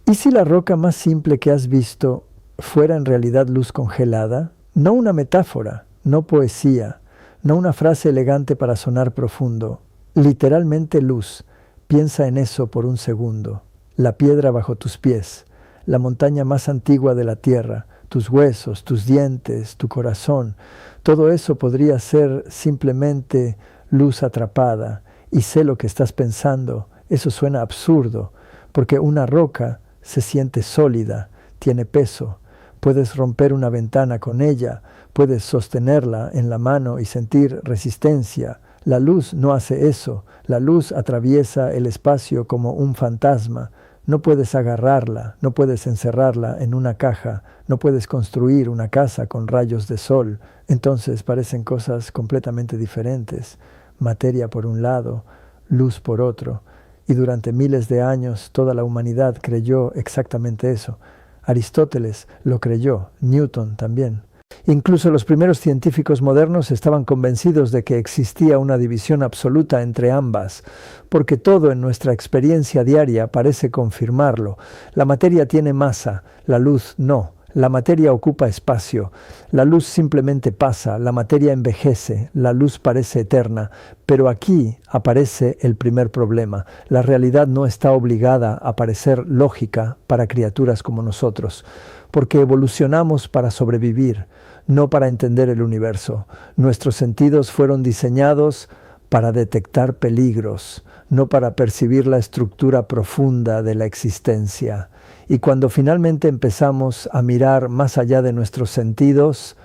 ¿Y si la roca más simple que has visto fuera en realidad luz congelada? No una metáfora, no poesía, no una frase elegante para sonar profundo. Literalmente luz. Piensa en eso por un segundo. La piedra bajo tus pies, la montaña más antigua de la tierra, tus huesos, tus dientes, tu corazón. Todo eso podría ser simplemente luz atrapada. Y sé lo que estás pensando. Eso suena absurdo, porque una roca se siente sólida, tiene peso. Puedes romper una ventana con ella, puedes sostenerla en la mano y sentir resistencia. La luz no hace eso. La luz atraviesa el espacio como un fantasma. No puedes agarrarla, no puedes encerrarla en una caja, no puedes construir una casa con rayos de sol. Entonces parecen cosas completamente diferentes. Materia por un lado, luz por otro. Y durante miles de años toda la humanidad creyó exactamente eso. Aristóteles lo creyó, Newton también. Incluso los primeros científicos modernos estaban convencidos de que existía una división absoluta entre ambas, porque todo en nuestra experiencia diaria parece confirmarlo. La materia tiene masa, la luz no. La materia ocupa espacio, la luz simplemente pasa, la materia envejece, la luz parece eterna, pero aquí aparece el primer problema. La realidad no está obligada a parecer lógica para criaturas como nosotros, porque evolucionamos para sobrevivir, no para entender el universo. Nuestros sentidos fueron diseñados para detectar peligros, no para percibir la estructura profunda de la existencia. Y cuando finalmente empezamos a mirar más allá de nuestros sentidos,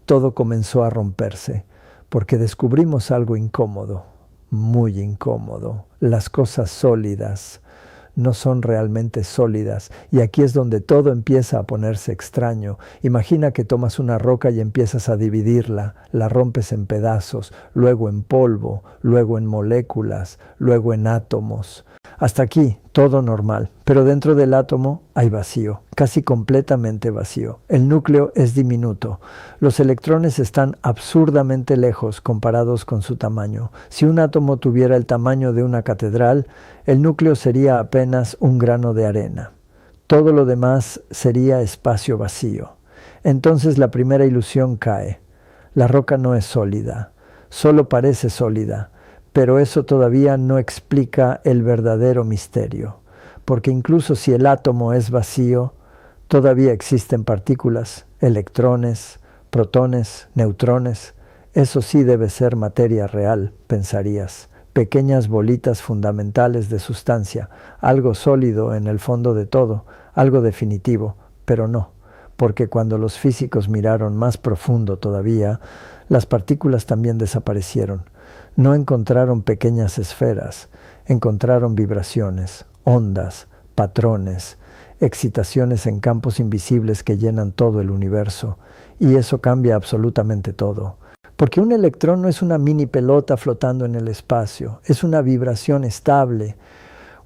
todo comenzó a romperse, porque descubrimos algo incómodo, muy incómodo. Las cosas sólidas no son realmente sólidas, y aquí es donde todo empieza a ponerse extraño. Imagina que tomas una roca y empiezas a dividirla, la rompes en pedazos, luego en polvo, luego en moléculas, luego en átomos. Hasta aquí, todo normal, pero dentro del átomo hay vacío, casi completamente vacío. El núcleo es diminuto. Los electrones están absurdamente lejos comparados con su tamaño. Si un átomo tuviera el tamaño de una catedral, el núcleo sería apenas un grano de arena. Todo lo demás sería espacio vacío. Entonces la primera ilusión cae. La roca no es sólida, solo parece sólida. Pero eso todavía no explica el verdadero misterio, porque incluso si el átomo es vacío, todavía existen partículas, electrones, protones, neutrones. Eso sí debe ser materia real, pensarías, pequeñas bolitas fundamentales de sustancia, algo sólido en el fondo de todo, algo definitivo, pero no, porque cuando los físicos miraron más profundo todavía, las partículas también desaparecieron. No encontraron pequeñas esferas, encontraron vibraciones, ondas, patrones, excitaciones en campos invisibles que llenan todo el universo, y eso cambia absolutamente todo. Porque un electrón no es una mini pelota flotando en el espacio, es una vibración estable,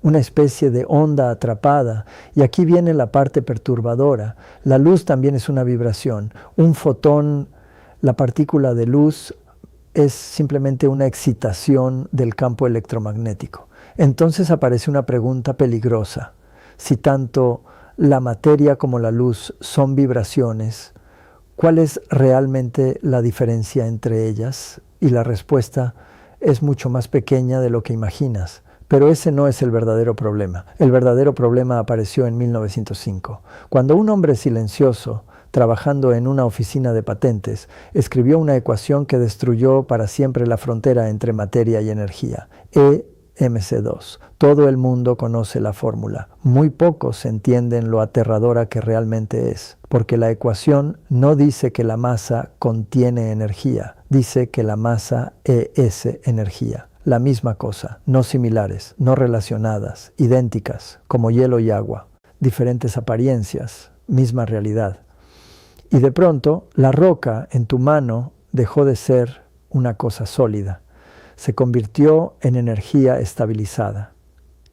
una especie de onda atrapada, y aquí viene la parte perturbadora. La luz también es una vibración, un fotón, la partícula de luz, es simplemente una excitación del campo electromagnético. Entonces aparece una pregunta peligrosa. Si tanto la materia como la luz son vibraciones, ¿cuál es realmente la diferencia entre ellas? Y la respuesta es mucho más pequeña de lo que imaginas. Pero ese no es el verdadero problema. El verdadero problema apareció en 1905, cuando un hombre silencioso, trabajando en una oficina de patentes, escribió una ecuación que destruyó para siempre la frontera entre materia y energía, EmC2. Todo el mundo conoce la fórmula. Muy pocos entienden lo aterradora que realmente es, porque la ecuación no dice que la masa contiene energía, dice que la masa es energía. La misma cosa, no similares, no relacionadas, idénticas, como hielo y agua. Diferentes apariencias, misma realidad. Y de pronto, la roca en tu mano dejó de ser una cosa sólida. Se convirtió en energía estabilizada,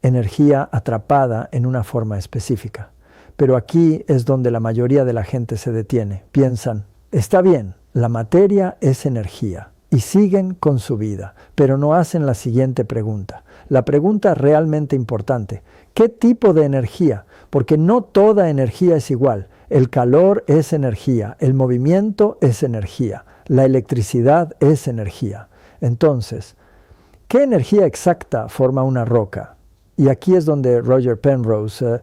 energía atrapada en una forma específica. Pero aquí es donde la mayoría de la gente se detiene. Piensan, está bien, la materia es energía. y siguen con su vida, pero no hacen la siguiente pregunta. La pregunta realmente importante: ¿qué tipo de energía? Porque no toda energía es igual. El calor es energía, el movimiento es energía, la electricidad es energía. Entonces, ¿qué energía exacta forma una roca? Y aquí es donde Roger Penrose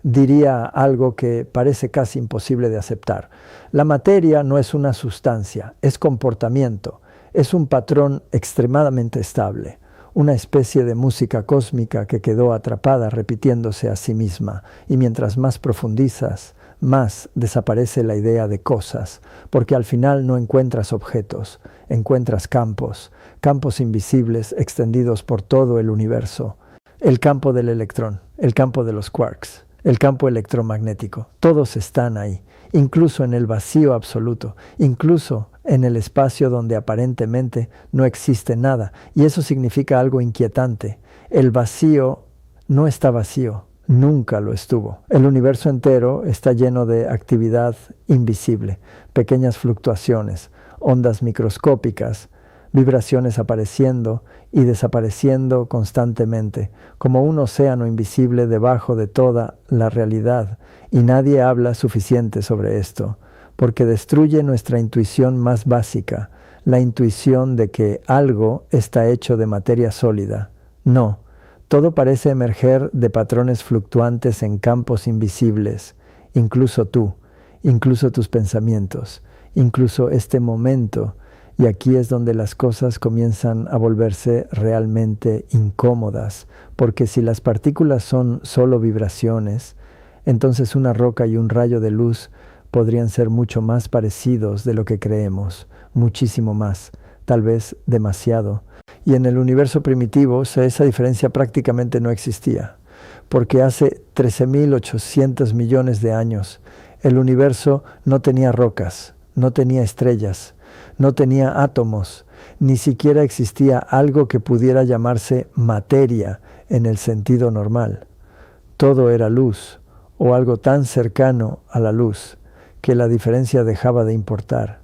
diría algo que parece casi imposible de aceptar. La materia no es una sustancia, es comportamiento, es un patrón extremadamente estable, una especie de música cósmica que quedó atrapada repitiéndose a sí misma, y mientras más profundizas, más desaparece la idea de cosas, porque al final no encuentras objetos, encuentras campos, campos invisibles extendidos por todo el universo. El campo del electrón, el campo de los quarks, el campo electromagnético, todos están ahí, incluso en el vacío absoluto, incluso en el espacio donde aparentemente no existe nada, y eso significa algo inquietante. El vacío no está vacío, nunca lo estuvo. El universo entero está lleno de actividad invisible, pequeñas fluctuaciones, ondas microscópicas, vibraciones apareciendo y desapareciendo constantemente, como un océano invisible debajo de toda la realidad, y nadie habla suficiente sobre esto, porque destruye nuestra intuición más básica, la intuición de que algo está hecho de materia sólida. No, todo parece emerger de patrones fluctuantes en campos invisibles, incluso tú, incluso tus pensamientos, incluso este momento. Y aquí es donde las cosas comienzan a volverse realmente incómodas, porque si las partículas son solo vibraciones, entonces una roca y un rayo de luz podrían ser mucho más parecidos de lo que creemos, muchísimo más, tal vez demasiado. Y en el universo primitivo esa diferencia prácticamente no existía, porque hace 13.800 millones de años el universo no tenía rocas, no tenía estrellas, no tenía átomos, ni siquiera existía algo que pudiera llamarse materia en el sentido normal. Todo era luz, o algo tan cercano a la luz, que la diferencia dejaba de importar.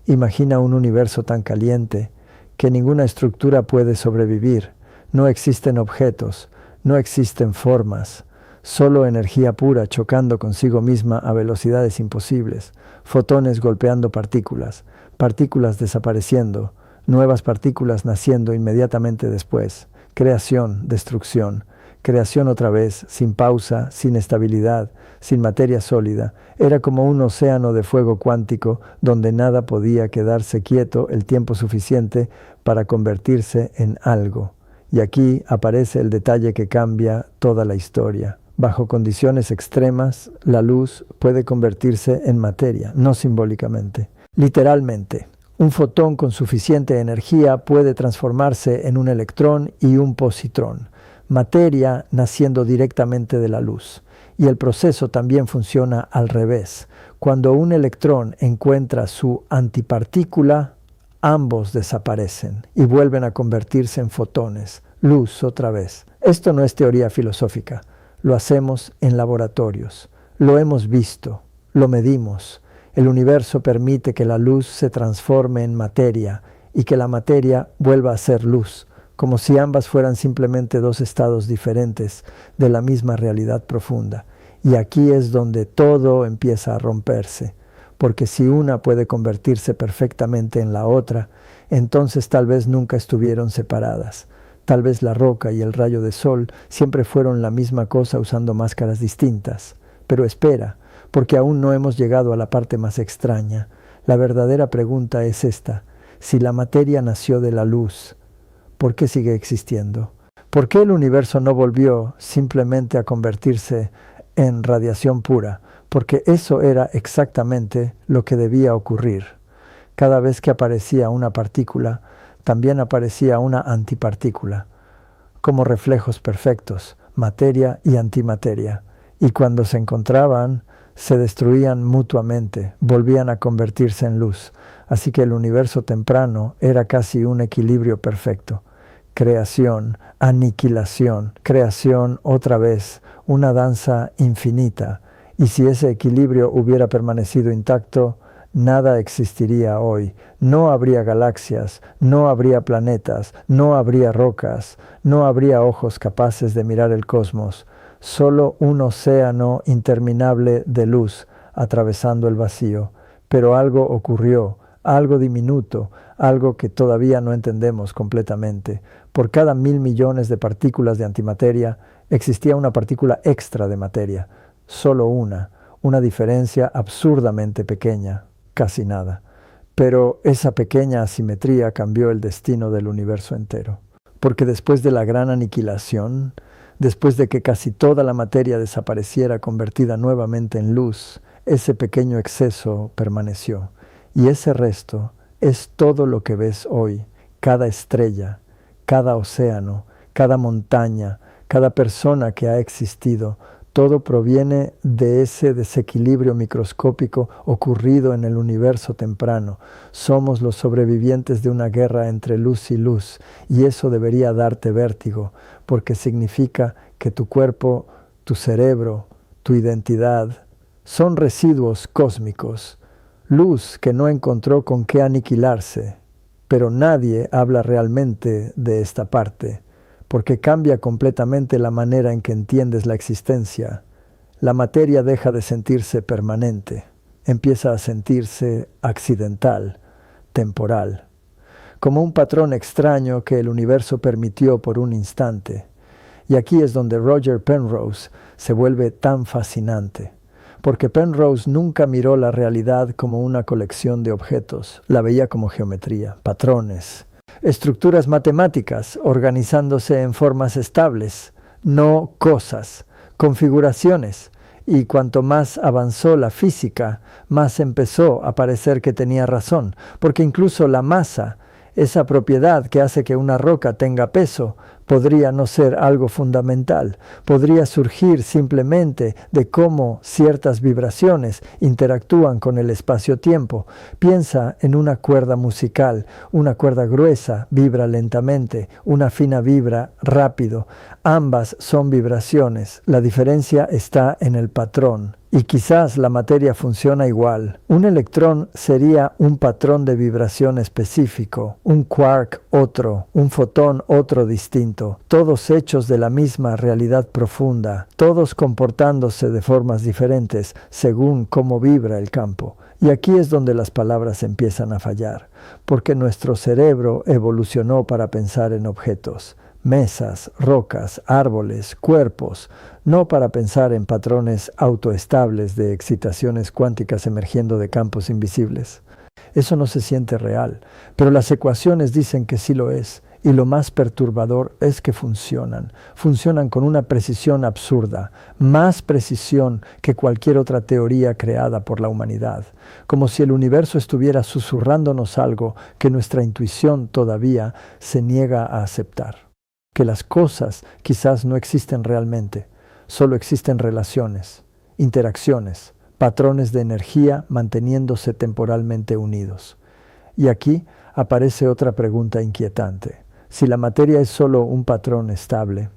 Imagina un universo tan caliente que ninguna estructura puede sobrevivir, no existen objetos, no existen formas, solo energía pura chocando consigo misma a velocidades imposibles, fotones golpeando partículas, partículas desapareciendo, nuevas partículas naciendo inmediatamente después, creación, destrucción, creación otra vez, sin pausa, sin estabilidad, sin materia sólida. Era como un océano de fuego cuántico donde nada podía quedarse quieto el tiempo suficiente para convertirse en algo. Y aquí aparece el detalle que cambia toda la historia. Bajo condiciones extremas, la luz puede convertirse en materia, no simbólicamente. Literalmente, un fotón con suficiente energía puede transformarse en un electrón y un positrón, materia naciendo directamente de la luz. Y el proceso también funciona al revés. Cuando un electrón encuentra su antipartícula, ambos desaparecen y vuelven a convertirse en fotones, luz otra vez. Esto no es teoría filosófica, lo hacemos en laboratorios, lo hemos visto, lo medimos. El universo permite que la luz se transforme en materia y que la materia vuelva a ser luz, como si ambas fueran simplemente dos estados diferentes de la misma realidad profunda. Y aquí es donde todo empieza a romperse, porque si una puede convertirse perfectamente en la otra, entonces tal vez nunca estuvieron separadas. Tal vez la roca y el rayo de sol siempre fueron la misma cosa usando máscaras distintas. Pero espera, porque aún no hemos llegado a la parte más extraña. La verdadera pregunta es esta: si la materia nació de la luz, ¿por qué sigue existiendo? ¿Por qué el universo no volvió simplemente a convertirse en radiación pura? Porque eso era exactamente lo que debía ocurrir. Cada vez que aparecía una partícula, también aparecía una antipartícula, como reflejos perfectos, materia y antimateria. Y cuando se encontraban, se destruían mutuamente, volvían a convertirse en luz. Así que el universo temprano era casi un equilibrio perfecto. Creación, aniquilación, creación otra vez, una danza infinita. Y si ese equilibrio hubiera permanecido intacto, nada existiría hoy. No habría galaxias, no habría planetas, no habría rocas, no habría ojos capaces de mirar el cosmos. Solo un océano interminable de luz atravesando el vacío. Pero algo ocurrió, algo diminuto, algo que todavía no entendemos completamente. Por cada 1.000 millones de partículas de antimateria, existía una partícula extra de materia. Solo una diferencia absurdamente pequeña, casi nada. Pero esa pequeña asimetría cambió el destino del universo entero. Porque después de la gran aniquilación, después de que casi toda la materia desapareciera convertida nuevamente en luz, ese pequeño exceso permaneció. Y ese resto es todo lo que ves hoy, cada estrella, cada océano, cada montaña, cada persona que ha existido. Todo proviene de ese desequilibrio microscópico ocurrido en el universo temprano. Somos los sobrevivientes de una guerra entre luz y luz, y eso debería darte vértigo, porque significa que tu cuerpo, tu cerebro, tu identidad, son residuos cósmicos, luz que no encontró con qué aniquilarse. Pero nadie habla realmente de esta parte, porque cambia completamente la manera en que entiendes la existencia. La materia deja de sentirse permanente, empieza a sentirse accidental, temporal, como un patrón extraño que el universo permitió por un instante. Y aquí es donde Roger Penrose se vuelve tan fascinante, porque Penrose nunca miró la realidad como una colección de objetos, la veía como geometría, patrones, estructuras matemáticas organizándose en formas estables, no cosas, configuraciones, y cuanto más avanzó la física, más empezó a parecer que tenía razón, porque incluso la masa, esa propiedad que hace que una roca tenga peso, podría no ser algo fundamental, podría surgir simplemente de cómo ciertas vibraciones interactúan con el espacio-tiempo. Piensa en una cuerda musical, una cuerda gruesa vibra lentamente, una fina vibra rápido. Ambas son vibraciones, la diferencia está en el patrón. Y quizás la materia funciona igual. Un electrón sería un patrón de vibración específico, un quark otro, un fotón otro distinto, todos hechos de la misma realidad profunda, todos comportándose de formas diferentes según cómo vibra el campo. Y aquí es donde las palabras empiezan a fallar, porque nuestro cerebro evolucionó para pensar en objetos. Mesas, rocas, árboles, cuerpos, no para pensar en patrones autoestables de excitaciones cuánticas emergiendo de campos invisibles. Eso no se siente real, pero las ecuaciones dicen que sí lo es, y lo más perturbador es que funcionan con una precisión absurda, más precisión que cualquier otra teoría creada por la humanidad, como si el universo estuviera susurrándonos algo que nuestra intuición todavía se niega a aceptar. Que las cosas quizás no existen realmente, solo existen relaciones, interacciones, patrones de energía manteniéndose temporalmente unidos. Y aquí aparece otra pregunta inquietante. Si la materia es solo un patrón estable,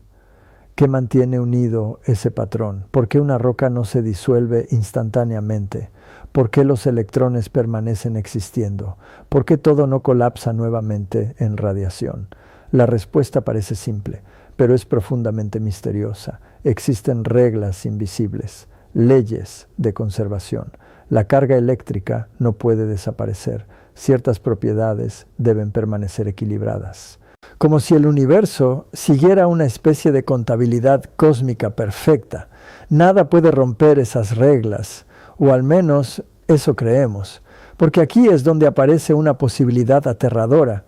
¿qué mantiene unido ese patrón? ¿Por qué una roca no se disuelve instantáneamente? ¿Por qué los electrones permanecen existiendo? ¿Por qué todo no colapsa nuevamente en radiación? La respuesta parece simple, pero es profundamente misteriosa. Existen reglas invisibles, leyes de conservación. La carga eléctrica no puede desaparecer. Ciertas propiedades deben permanecer equilibradas. Como si el universo siguiera una especie de contabilidad cósmica perfecta. Nada puede romper esas reglas, o al menos eso creemos, porque aquí es donde aparece una posibilidad aterradora.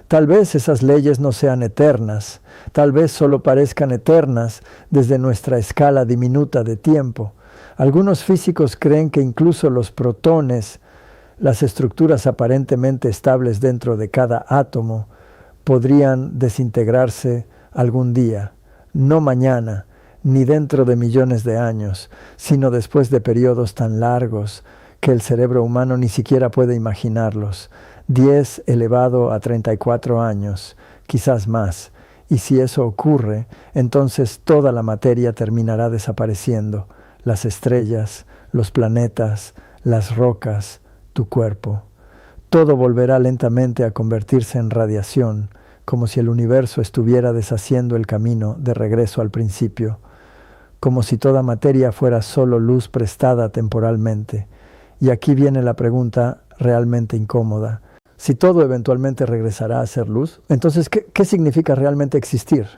Tal vez esas leyes no sean eternas, tal vez solo parezcan eternas desde nuestra escala diminuta de tiempo. Algunos físicos creen que incluso los protones, las estructuras aparentemente estables dentro de cada átomo, podrían desintegrarse algún día, no mañana, ni dentro de millones de años, sino después de periodos tan largos que el cerebro humano ni siquiera puede imaginarlos. 10 elevado a 34 años, quizás más. Y si eso ocurre, entonces toda la materia terminará desapareciendo. Las estrellas, los planetas, las rocas, tu cuerpo. Todo volverá lentamente a convertirse en radiación, como si el universo estuviera deshaciendo el camino de regreso al principio, como si toda materia fuera solo luz prestada temporalmente. Y aquí viene la pregunta realmente incómoda. Si todo eventualmente regresará a ser luz, entonces, ¿qué significa realmente existir?